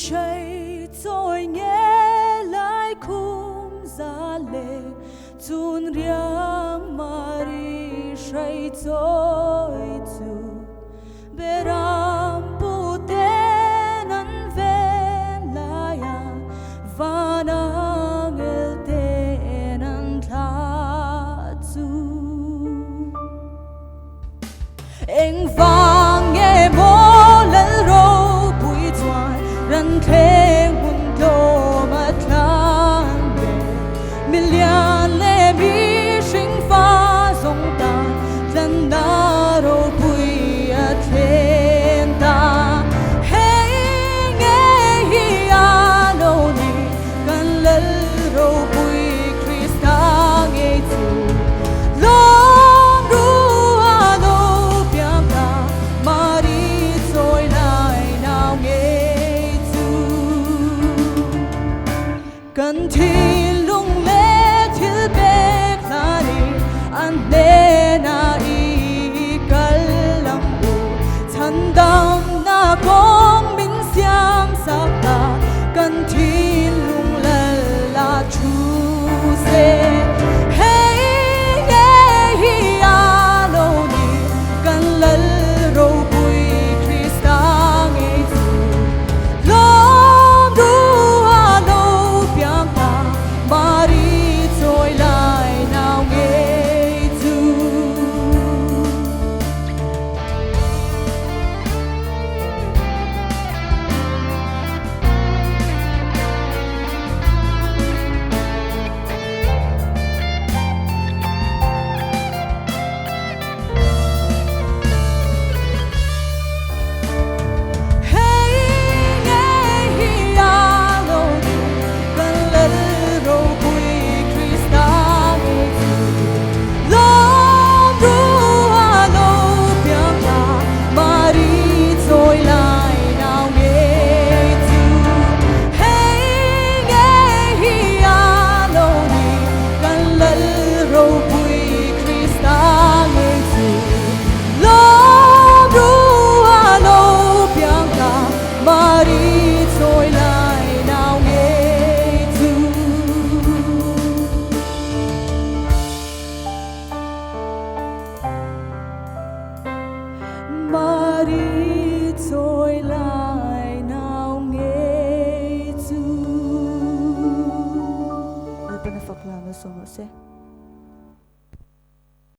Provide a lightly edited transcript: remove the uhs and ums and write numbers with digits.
谁在nghe lại khung giá lệ chun riang mari sai choi chu beram puten an ven la ya vanang el ten an tha chu eng vang nghe mô lel ro bụi choai ran theng hun do ma tlan be million le mi sinh pha dòng ta dân na ro bụi a then ta hey nghe hi a no ni kan lel ro bụi Krista nghe chu cần thi lung lệ thiếu bê khá đi anh lê na y cất lòng u thân đăng na con minh xiang sắp ta cần thi lung lệ là chú sẽ hey nghe hi a lâu đi cần lân râu bùi Krista nghe chu Mari trôi lại nào nghe chu hey nghe hi a lâu đi cần lên Mari trôi lại nào nghe chu Mari trôi lại nào nghe chu. Open the fuck lam so much.